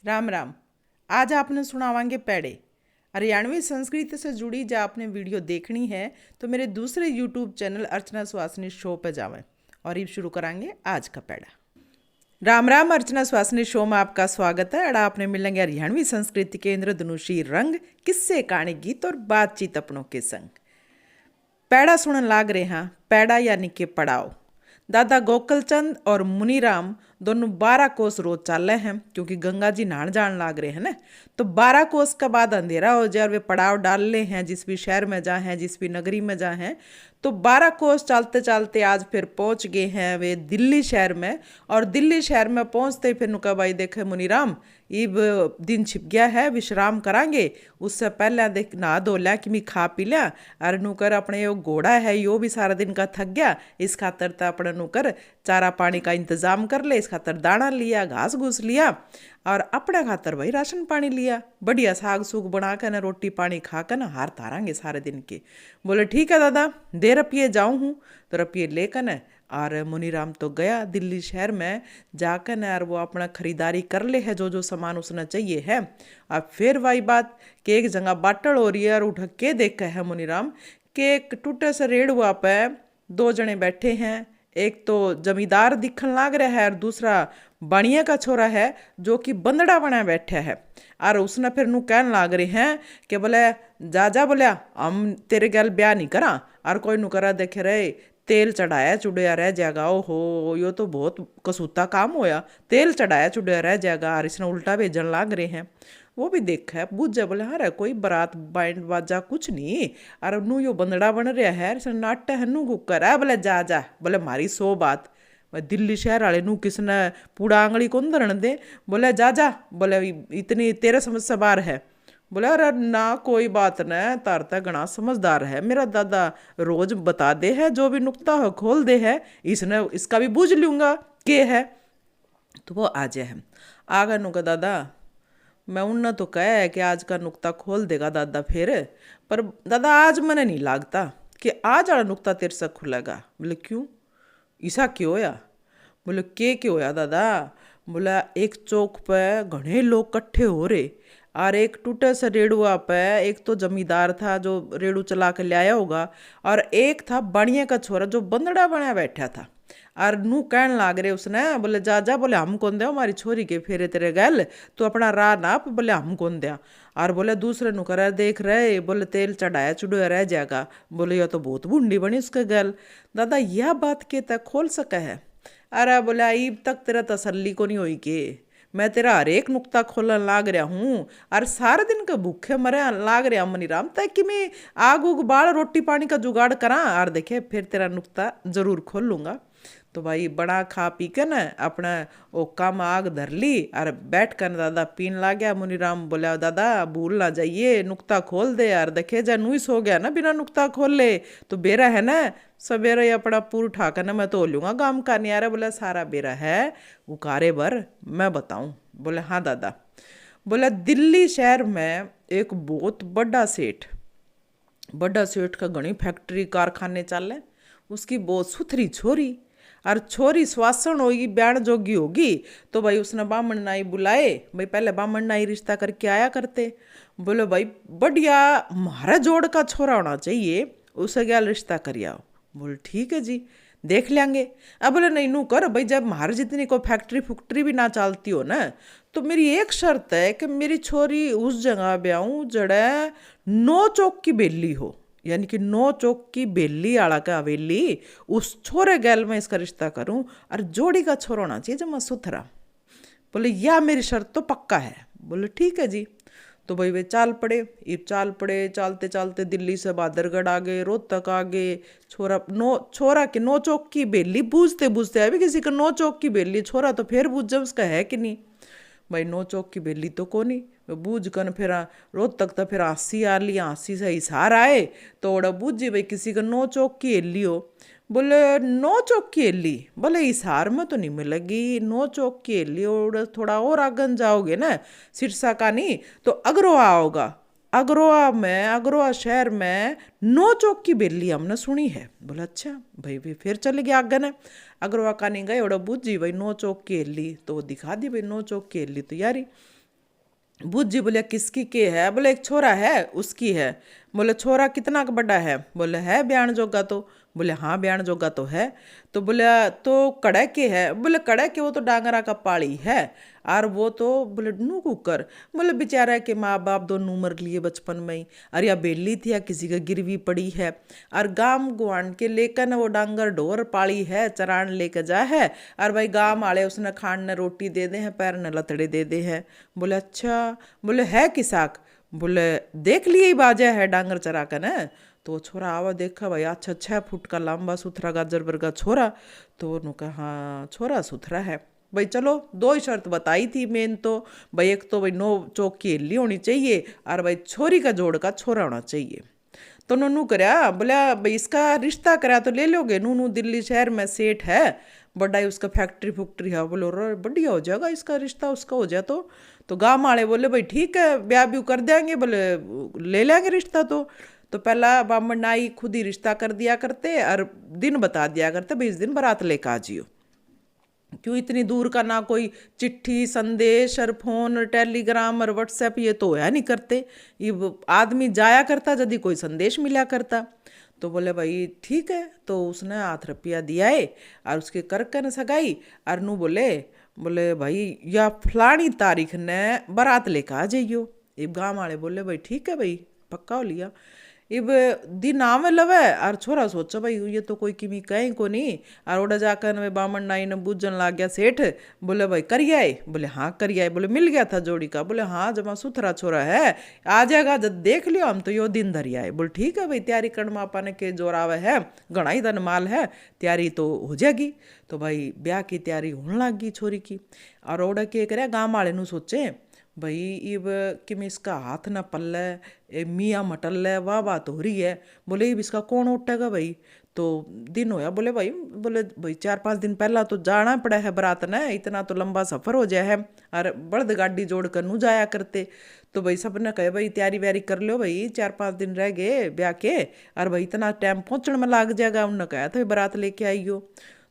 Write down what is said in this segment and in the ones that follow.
राम राम। आज आपने सुनावांगे पैड़े। हरियाणवी संस्कृति से जुड़ी जो आपने वीडियो देखनी है तो मेरे दूसरे यूट्यूब चैनल अर्चना सुहासनी शो पे जावें और ये शुरू करांगे आज का पैड़ा। राम राम। अर्चना सुहासनी शो में आपका स्वागत है। अड़ा आपने मिलेंगे हरियाणवी संस्कृति के इंद्रधनुषी रंग, किस्से, कहानी, गीत और बातचीत अपनों के संग। पैड़ा सुनन लाग रहे हैं। पैड़ा यानी कि पड़ाव। दादा गोकलचंद और मुनीराम दोनों 12 कोस रोज चल रहे हैं क्योंकि गंगा जी नहान जान लाग रहे हैं ना। तो 12 कोस के बाद अंधेरा हो जाए और वे पड़ाव डाल ले हैं जिस भी शहर में जा हैं, जिस भी नगरी में जा हैं। तो 12 कोस चलते चलते आज फिर पहुंच गए हैं वे दिल्ली शहर में। और दिल्ली शहर में पहुंचते ही फिर नुका भाई देखे मुनीराम इब दिन छिप गया है, विश्राम करांगे। उससे पहले देख नहा धो लिया कि मैं खा पी लिया। अरे नुकर अपने यो घोड़ा है यो भी सारा दिन का थक गया, इस खातर तो अपने नुकर चारा पानी का इंतजाम कर ले। इस खातर दाना लिया, घास घूस लिया और अपने खातर भाई राशन पानी लिया। बढ़िया साग सूग बना कर ना रोटी पानी खा कर ना हार तारांगे सारे दिन के। बोले ठीक है दादा, दे रपिए जाऊँ हूँ। तो रपिए लेकर न और मुनीराम तो गया दिल्ली शहर में जाकर न और वो अपना खरीदारी कर ले है जो जो सामान उसने चाहिए है। अब फिर वही बात कि एक जगह बाटल हो रही है और उठ के देखा है मुनीराम कि एक टूटे से रेड़ुआ पे 2 जने बैठे हैं। एक तो जमींदार दिखन लाग रहा है और दूसरा बनिया का छोरा है जो कि बंदड़ा बना बैठा है। और उसने फिर नू कहन लाग रहे हैं कि बोले जा बोलिया हम तेरे गल ब्याह नहीं करा। और कोई नु करा देखे रहे तेल चढ़ाया चुड़िया रह जाएगा। ओ हो यो तो बहुत कसूता काम होया, तेल चढ़ाया चुड़िया रह जाएगा। और इसने उल्टा भेजन लाग रहे हैं। वो भी देखा है बुझ जा बोले हाँ कोई बारात बैंड बाजा कुछ नहीं। और नू यो बंदड़ा बन रहा है इसने नाट्य है नू कुकर है। बोले जा बोले मारी 100 बात दिल्ली शहर वाले नू किसने पूड़ा आंगली कौन धरन दे। बोले जा बोले इतनी तेरे समझ से बाहर है। बोले अरे ना कोई बात न, तारता घना समझदार है मेरा दादा, रोज बता दे है जो भी नुक्ता हो खोल दे है, इसने इसका भी बूझ लूँगा के है। तो वो आ जाए है आगा नुका दादा मैं उनने तो कहा है कि आज का नुक्ता खोल देगा दादा फिर। पर दादा आज मैंने नहीं लागता कि आज वाला नुक्ता तेरे से खुलेगा। बोले क्यों, ऐसा क्यों होया। बोले के क्यों होया दादा। बोला एक चौक पे घने लोग इकट्ठे हो रहे और एक टूटे से रेड़ुआ पे एक तो जमींदार था जो रेड़ू चला के ले आया होगा और एक था बनिया का छोरा जो बंदड़ा बना बैठा था। और नू कहन लाग रहे उसने बोले जा बोले हम कौन दे हमारी छोरी के फेरे तेरे गल तो अपना राह नाप। बोले हम कौन दिया। और बोले दूसरे नु करे देख रहे बोले तेल चढ़ाया चुड़िया रह जाएगा। बोले यह तो बहुत बूढ़ी बनी उसके गल। दादा यह बात के तक खोल सका है। अरे बोले अब तक तेरा तसल्ली को नहीं हुई के मैं तेरा हर एक नुक्ता खोलन लाग रहा हूँ और सारे दिन के भूखे मरे लाग रहा मनीराम तक कि मैं आग उग बाल रोटी पानी का जुगाड़ करा और देखे फिर तेरा नुक्ता जरूर खोल लूँगा। तो भाई बड़ा खा पी के न अपना वो काम आग धर ली और बैठ कर दादा पीन ला गया। मुनीराम बोला दादा भूल ना जाइए नुक्ता खोल दे यार। देखे जा नुई सो गया ना बिना नुक्ता खोल ले तो बेरा है ना सवेरे अपना पूर उठाकर ना मैं तो लूँगा गाम का नहीं आ रहा। बोला सारा बेरा है उकारे भर मैं बताऊँ। बोले हाँ दादा। बोला दिल्ली शहर में एक बहुत बड़ा सेठ का घनी फैक्ट्री कारखाने चल है। उसकी बहुत सुथरी छोरी और छोरी स्वासन होगी ब्याण जोगी होगी। तो भाई उसने बामण नाई बुलाए। भाई पहले बामण नाई रिश्ता करके आया करते। बोले भाई बढ़िया म्हारा जोड़ का छोरा होना चाहिए, उसे क्या रिश्ता करिए आओ। बोले ठीक है जी देख लेंगे। अब बोले नहीं नू कर भाई जब म्हारे जितनी कोई फैक्ट्री भी ना चलती हो ना तो मेरी एक शर्त है कि मेरी छोरी उस जगह ब्याऊँ जड़े 9 चौक की बेली हो, यानी कि 9 चौक की बेली आड़ा का हवेली उस छोरे गैल में इसका रिश्ता करूं और जोड़ी का छोरा होना चाहिए जमा सुथरा। बोले या मेरी शर्त तो पक्का है। बोले ठीक है जी। तो भाई वे चाल पड़े चलते चलते दिल्ली से बहादुरगढ़ आ गए, रोहतक आ गए। छोरा के 9 चौक की बेली बूझते बूझते अभी किसी का 9 चौक की बेली छोरा तो फिर बूझ जब उसका है कि नहीं। भाई 9 चौक की बेली तो कोनी बूझ कर फिर रोज तक तो फिर 80 आ लिया, 80 से हिसार आए तो ओड़ा बूझी भाई किसी का 9 चौक की एली हो। बोले 9 चौक की एली। बोले हिसार में तो नहीं मिलेगी 9 चौक की एली और थोड़ा और आगन जाओगे ना सिरसा का नहीं तो अगरोहा होगा। अगरोहा शहर में 9 चौक की बेली हमने सुनी है। बोला अच्छा भाई फिर चले गए आगन है। अगरोहा का नहीं गए ओड़ा बूझी भाई 9 चौक की एली तो वो दिखा दी भाई 9 चौक की एली तो यारी। बूझ जी बोले किसकी के है? बोले एक छोरा है उसकी है। बोले छोरा कितना का बड़ा है? बोले है ब्यान जोगा तो। बोले हाँ ब्यान जोगा तो है। तो बोले तो कड़े के है? बोले कड़े के वो तो डांगरा का पाड़ी है। और वो तो बोले नू कुकर। बोले बेचारा के माँ बाप दोनों मर लिए बचपन में ही। और या बेली थी या किसी का गिरवी पड़ी है। और गांव गुआन के लेकर न वो डांगर ढोर पाड़ी है चरान लेकर जा है। और भाई गांव वाले उसने खान न रोटी दे दे हैं पैर न लतड़े दे दे हैं। बोले अच्छा। बोले है किसाक? बोले देख लिए ही बाजा है डांगर चरा कर न। तो छोरा आवा देखा भाई अच्छा 6 फुट का लंबा सुथरा गाजर वर्गा छोरा। तो उन्होंने कहा हाँ छोरा सुथरा है। भाई चलो दो ही शर्त बताई थी मेन तो। भाई एक तो भाई नो चौक की हिल्ली होनी चाहिए और भाई छोरी का जोड़ का छोरा होना चाहिए। तो नू करया बोला भाई इसका रिश्ता करा तो ले लोगे? नू दिल्ली शहर में सेठ है बड़ा ही उसका फैक्ट्री फुक्ट्री है। बोलो रो बढ़िया हो जाएगा इसका रिश्ता उसका हो जाए तो गाँव वाले बोले भाई ठीक है ब्याह ब्यू कर देंगे बोले ले लेंगे रिश्ता तो पहला बामण नाई खुद ही रिश्ता कर दिया करते और दिन बता दिया करते भाई इस दिन बारात लेकर आ जियो। क्यों इतनी दूर का ना कोई चिट्ठी संदेश और फोन टेलीग्राम और व्हाट्सएप ये तो है नहीं करते। ये आदमी जाया करता यदि कोई संदेश मिला करता। तो बोले भाई ठीक है। तो उसने 8 रुपया दिया है और उसके कर सगाई और नू बोले बोले भाई या फलानी तारीख ने बारात लेकर आ जाइयो। इब गाँव वाले बोले भाई ठीक है भाई पक्का हो लिया। इब दिन आवे लवे और छोरा सोचा भाई ये तो कोई किमी कहीं को नहीं। और ओडा जाकर वे बामन नाई ने बूझन लाग गया सेठ। बोले भाई करिए आए? बोले हाँ करिए आए। बोले मिल गया था जोड़ी का? बोले हाँ जमा सुथरा छोरा है आ जाएगा जब देख लियो हम तो यो दिन धरी आए। बोले ठीक है भाई तैयारी करने में अपन के जोर आवे है घना ही धन माल है तैयारी तो हो जाएगी। तो भाई ब्याह की तैयारी होने लग गई छोरी की। और ओडा के करे गाँव वाले नू सोचे भाई इब कि इसका हाथ ना पल्ले मियाँ मटल्ले वाह बात हो रही है। बोले इब इसका कौन उठेगा भाई? तो दिन होया बोले भाई 4-5 दिन पहला तो जाना पड़ा है बारात ने इतना तो लंबा सफ़र हो जाए है। और बड़द गाड़ी जोड़ कर नू जाया करते। तो भाई सब ने कहे भाई तैयारी व्यारी कर लो भाई 4-5 दिन रह गए ब्याह के और भाई इतना टाइम पहुँचने में लग जाएगा। उनने कहा था बारात लेके आइयो।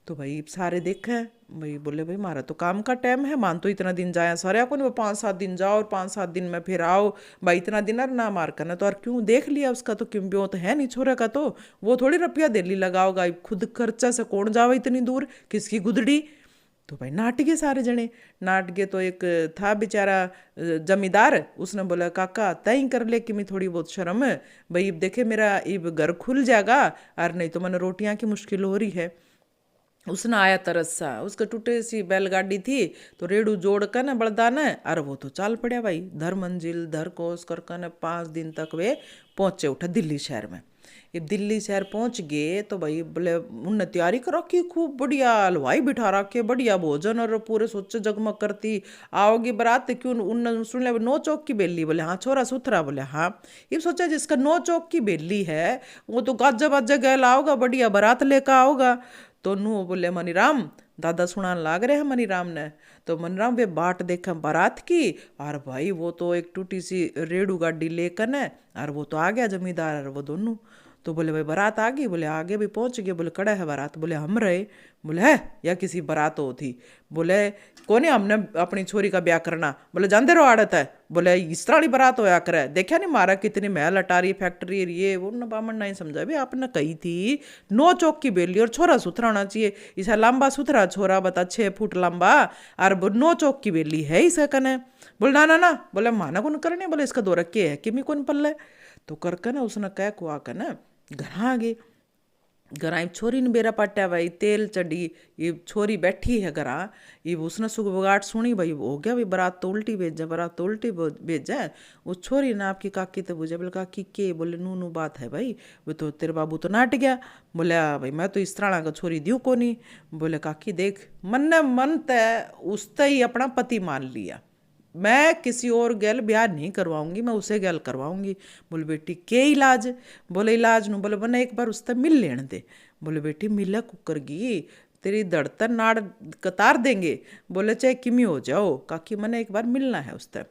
तो भाई सारे देखे भाई बोले भाई हमारा तो काम का टाइम है मान तो इतना दिन जाया सारे को नहीं 5-7 दिन जाओ और 5-7 दिन में फिर आओ। भाई इतना दिन और ना मार करना तो और क्यों देख लिया उसका तो क्यों ब्यों तो है नहीं छोरा का तो वो थोड़ी रुपया दिल्ली लगाओगा खुद खर्चा से कौन जाओ इतनी दूर किसकी गुदड़ी। तो भाई नाट गए सारे जने। नाट गए तो एक था बेचारा जमींदार उसने बोला काका तय कर ले कि मैं थोड़ी बहुत शर्म है भाई इब देखे मेरा इब घर खुल जाएगा और नहीं तो मैंने रोटियां की मुश्किल हो रही है। उसने आया तरस सा उसके टूटे सी बैलगाड़ी थी तो रेड़ू जोड़ कर न बड़दा न अरे वो तो चाल पड़ा भाई धर मंजिल धर कोस कर न 5 दिन तक वे पहुँचे उठे दिल्ली शहर में। ये दिल्ली शहर पहुंच गए तो भाई बोले उनने तैयारी कर रखी खूब बढ़िया हलवाई बिठा रखे बढ़िया भोजन और पूरे सोचे जगमग करती आओगी बारात क्यों उनने सुन लिया 9 चौक की बेली। बोले हाँ छोरा सुथरा? बोले हाँ। ये सोचा जिसका 9 चौक की बेली है वो तो गाजा बाजा गैल आओगा बढ़िया बारात लेकर आओगा। तो नू बोले मनीराम दादा सुनान लाग रहे हैं मनीराम ने। तो मनीराम वे बाट देखा बारात की और भाई वो तो एक टूटी सी रेड़ू गाड़ी लेकर न और वो तो आ गया जमींदार और वो दोनों। तो बोले भाई बारात आ गई? बोले आगे भी पहुंच गए। बोले कड़ा है बारात? बोले हम रहे। बोले है या किसी बारात हो थी? बोले कौन है हमने अपनी छोरी का ब्याह करना? बोले जानते रहो आड़त है। बोले इस तरह बारात होया करे देखा नहीं मारा कितनी महल अटारी फैक्ट्री ये वो न बामन नहीं समझा भी आपने कही थी 9 चौक की बेली और छोरा सुथरा होना चाहिए। इसा लंबा सुथरा छोरा बता 6 फुट लंबा और 9 चौक की बेली है इसे कने। बोले ना बोले माना कौन करने? बोले इसका दो रखे है कि मैं कौन पल्ले। तो करके ना उसने कह कुआ कर ना घर आ गए। घर आई छोरी ने बेरा पाटा भाई तेल चढ़ी ये छोरी बैठी है घर ये उसने सुख बगाट सुनी भाई हो गया भाई बारात तो उल्टी भेजा बारात तो उल्टी भेजा। उस छोरी ने आपकी काकी तो बुझे बोले काकी के? बोले नू बात है भाई वो तो तेरे बाबू तो नाट गया। बोले भाई मैं तो इस तरह का छोरी दूँ को नहीं। बोले काकी देख मन ने मन तय उसते ही अपना पति मान लिया मैं किसी और गैल ब्याह नहीं करवाऊंगी मैं उसे गैल करवाऊंगी। बोले बेटी के इलाज? बोले इलाज नू बोले बना एक बार उससे मिल लेने दे। बोले बेटी मिला कुकर गी तेरी धड़तन नाड़ कतार देंगे। बोले चाहे किमी हो जाओ, काकी मैंने एक बार मिलना है उससे।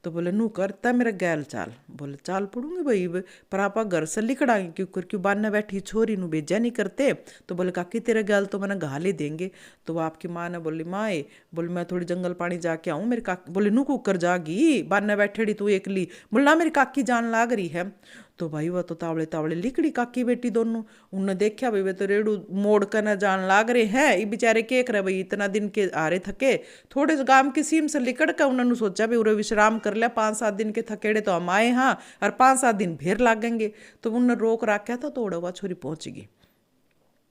तो बोले नू करता मेरा गैल चाल। बोले चाल पड़ूंगी भाई, पर आप घर से लिकड़ाएंगे क्यों क्यों बान्ने बैठी छोरी नू भेजा नहीं करते। तो बोले काकी तेरे गैल तो मैंने गाल ही देंगे। तो वो आपकी माँ ने बोली माए, बोले मैं थोड़ी जंगल पानी जाके आऊँ, मेरी काकी बोले नू कुकर जागी बान्ने बैठेड़ी तू एकली। बोले ना मेरी काकी जान लाग रही है। तो भाई वह तो तावड़े तावड़े लिकड़ी काकी बेटी दोनों। उनने देखा भाई वे तो रेड़ू मोड़ कर न जान लाग रहे हैं, ये बेचारे के करे भाई इतना दिन के आ रहे थके, थोड़े से गांव की सीम से लिकड़ कर उन्होंने सोचा भाई उरे विश्राम कर लिया, 5-7 दिन के थकेड़े तो हम आए हाँ, और 5-7 दिन फिर लागेंगे। तो उन्होंने रोक रखा था, तो वह छोरी पहुंच गई।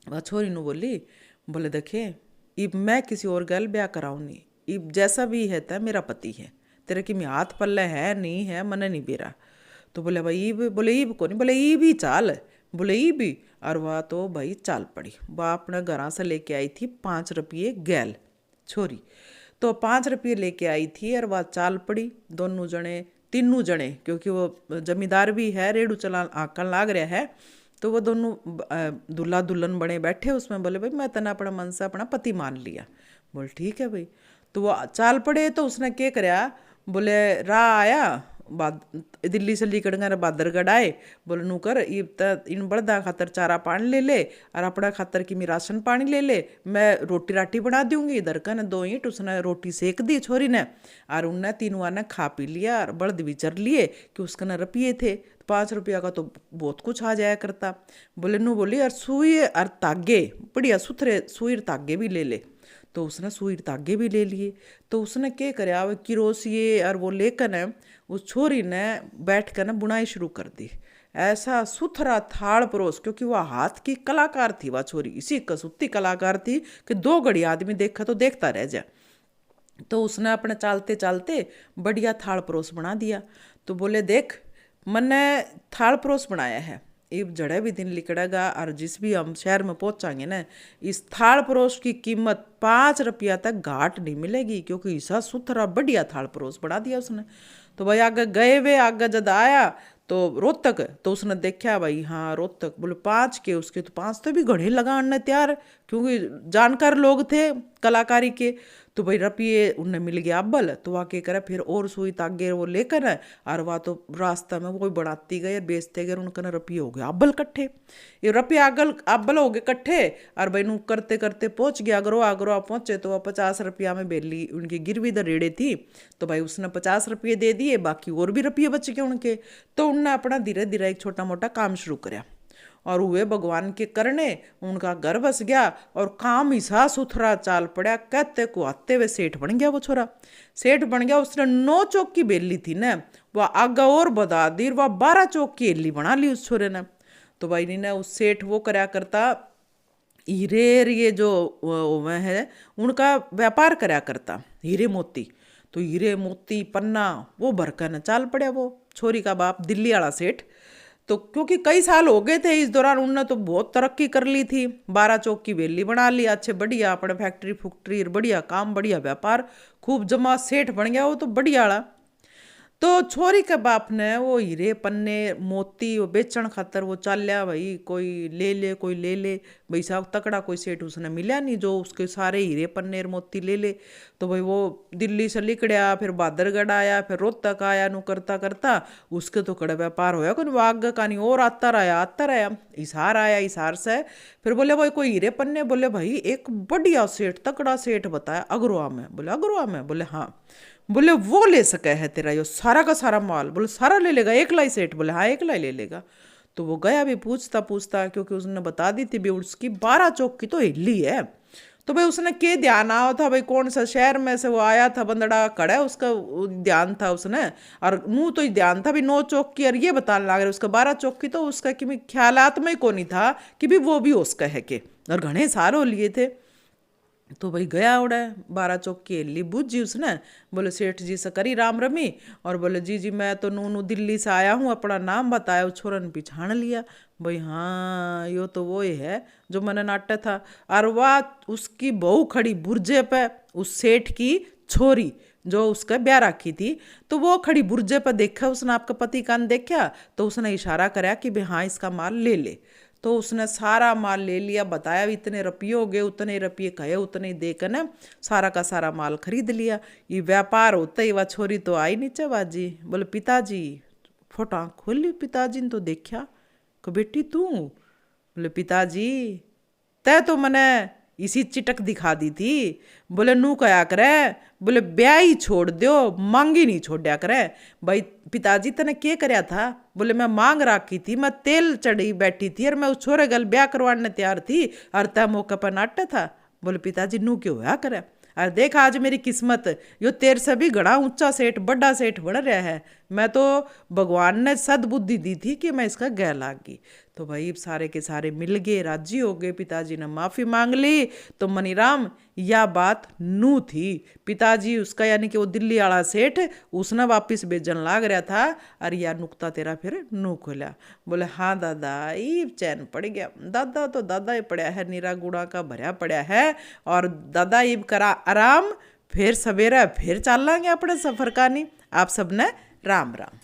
वह छोरी नु बोली, बोले देखे इब मैं किसी और गल ब्याह कराऊँ नहीं, इब जैसा भी है था मेरा पति है, तेरे की मैं हाथ पल्ले है नहीं है मने नहीं बेरा। तो बोले भाई ईब, बोले ईब को नहीं, बोले ईब ही चाल, बोले ईब भी। और वह तो भाई चाल पड़ी, वह अपने घर से लेके आई थी 5 रुपये गैल छोरी। तो 5 रुपये लेके आई थी और वह चाल पड़ी, दोनों जने तीनों जने, क्योंकि वो जमींदार भी है, रेड़ू चला आकन लाग रहा है। तो वो दोनों दूल्हा दुल्हन बने बैठे उसमें। बोले भाई मैं तना अपना मन से अपना पति मान लिया। बोले ठीक है भाई। तो वो चाल पड़े, तो उसने क्या कराया, बोले राह आया बाद दिल्ली से लिकड़ बादरगढ़ आए। बोले नू कर इन बड़दा खातर चारा पानी ले ले, और अपना खातर की मैं राशन पानी ले ले, मैं रोटी राटी बना दूंगी। इधर का न 2 ईंट उसने रोटी सेक दी छोरी ने, और उनने तीनों ने खा पी लिया, और बड़द भी चर लिए कि उसका न रुपये थे। 5 रुपया का तो बहुत कुछ आ जाया करता। बोले नू बोली और सुई और तागे बढ़िया सुथरे सुई तागे भी ले ले। तो उसने सुई तागे भी ले लिए। तो उसने क्या कराया, वो किरोसिए और वो लेकर न उस छोरी ने बैठ कर न बुनाई शुरू कर दी। ऐसा सुथरा थाड़ परोस, क्योंकि वह हाथ की कलाकार थी वह छोरी, इसी कसूती कलाकार थी कि 2 घड़ी आदमी देखा तो देखता रह जाए। तो उसने अपने चालते चालते बढ़िया थाड़ परोस बना दिया। तो बोले देख मैंने थाड़ परोस बनाया है, एक जड़े भी दिन लिकड़ेगा, और जिस भी हम शहर में पहुंचाएंगे ना, इस थाड़ परोस की कीमत 5 रुपया तक घाट नहीं मिलेगी, क्योंकि ऐसा सुथरा बढ़िया थाड़ परोस बढ़ा दिया उसने। तो भाई आगे गए वे, आगे जब आया तो रोहतक, तो उसने देखा भाई हाँ रोहतक, बोले 5 के, उसके तो 5 तो भी घड़े लगाने तैयार, क्योंकि जानकार लोग थे कलाकारी के। तो भाई रुपये उन्हें मिल गया अब्बल। तो वह क्या करे फिर और सुई तागे वो लेकर है, और वह तो रास्ता में वो कोई बढ़ाती गए और बेचते गए, उनका रुपये हो गया अब्बल कट्ठे। ये रुपये अब्बल हो गए कट्ठे, और भाई नू करते करते पहुंच गया आगरो पहुंचे। तो वह 50 रुपया में बेली उनकी गिरवी दर रेड़े थी। तो भाई उसने 50 रुपये दे दिए, बाकी और भी रुपये बच गए उनके। तो उनने अपना धीरे धीरे एक छोटा मोटा काम शुरू कराया, और हुए भगवान के करने उनका घर बस गया, और काम ऐसा सुथरा चाल पड़ा, कहते को आते हुए सेठ बन गया वो छोरा। सेठ बन गया, उसने 9 चौक की बेली थी न, वह आगा और बधा दी, वह 12 चौक की एली बना ली उस छोरे ने। तो भाई ने उस सेठ वो कराया करता हीरे, ये जो वह है उनका व्यापार कराया करता, हीरे मोती। तो हीरे मोती पन्ना वो भरकर न चाल पड़ा वो छोरी का बाप दिल्ली वाला सेठ। तो क्योंकि कई साल हो गए थे इस दौरान, उनने तो बहुत तरक्की कर ली थी, 12 चौक की वेली बना ली, अच्छे बढ़िया अपने फैक्ट्री फुक्ट्री बढ़िया काम बढ़िया व्यापार खूब जमा, सेठ बन गया वो तो बढ़िया वाला। तो छोरी के बाप ने वो हीरे पन्ने मोती वो बेचण खातर वो चाल्या भाई, कोई ले कोई ले भाई साहब, तकड़ा कोई सेठ उसने मिला नहीं जो उसके सारे हीरे पन्ने मोती ले। तो भाई वो दिल्ली से लिकड़िया, फिर बादरगढ़ आया, फिर रोहतक आया, नु करता करता उसके तो कड़ा व्यापार होया कोई आगे का नहीं, और आता रहा हिसार आया, हिसार से फिर बोले भाई कोई हीरे पन्ने, बोले भाई एक बढ़िया सेठ तकड़ा सेठ बताया अगरवा में। बोले अगरवा में? बोले हाँ। बोले वो ले सका है तेरा यो सारा का सारा माल? बोले सारा ले लेगा, एक लाई सेठ? बोले हाँ एक लाई ले लेगा। तो वो गया भी पूछता पूछता, क्योंकि उसने बता दी थी भी उसकी 12 चौक की तो हिल्ली है। तो भाई उसने के ध्यान आओ था भाई कौन सा शहर में से वो आया था बंदड़ा खड़ा है, उसका ध्यान था उसने, और मुँह तो ध्यान था भी 9 चौक की, और ये बताने लग रहे उसका 12 चौक की। तो उसका कि ख्यालात में को नहीं था कि भी वो भी उसका है के, और घने साल हो लिए थे। तो भाई गया उड़ा 12 चौक की एली बूझी उसने। बोले सेठ जी से करी राम रमी, और बोले जी मैं तो नू दिल्ली से आया हूँ, अपना नाम बताया। उस छोरन पिछाण लिया भाई, हाँ यो तो वो ही है जो मैंने नाटा था। और वह उसकी बहू खड़ी बुर्जे पे, उस सेठ की छोरी जो उसका ब्याह रखी थी, तो वो खड़ी बुर्जे पर देखा उसने, आपका पति कान देखा, तो उसने इशारा कराया कि भाई हाँ इसका माल ले ले। तो उसने सारा माल ले लिया, बताया भी इतने रुपये हो गए, उतने रुपये कहे उतने देकर ना सारा का सारा माल खरीद लिया। ये व्यापार होता ही वह छोरी तो आई नीचे बाजी, बोले पिताजी, फोटो आँख खोल ली पिताजी ने तो देखा, को बेटी तू, बोले पिताजी तय तो मने इसी चिटक दिखा दी थी। बोले नू कया करे, बोले ब्याह ही छोड़ दो, मांगी नहीं छोड़ा करे। भाई पिताजी तने क्या करया था, बोले मैं मांग राखी थी, मैं तेल चढ़ी बैठी थी और मैं उस छोरे गल ब्याह करवाने तैयार थी और तय मौके पर नाट्य था। बोले पिताजी नू क्यों होया करे, अरे देख आज मेरी किस्मत, यो तेरे से भी घड़ा ऊंचा सेठ बड़ा सेठ बन रहा है, मैं तो भगवान ने सद्बुद्धि दी थी कि मैं इसका गै लागी। तो भाई सारे के सारे मिल गए, राजी हो गए, पिताजी ने माफ़ी मांग ली। तो मनीराम यह बात नू थी, पिताजी उसका यानी कि वो दिल्ली वाला सेठ उसने वापिस बेचन लाग रहा था और यह नुक्ता तेरा फिर नू खोला। बोले हाँ दादा ये चैन पड़ गया, दादा तो दादा ही पड़ा है, नीरा गुड़ा का भरया पड़ा है और दादा ये करा आराम, फिर सवेरा फिर चल लांगे अपने सफ़र का। नहीं आप सबने राम राम।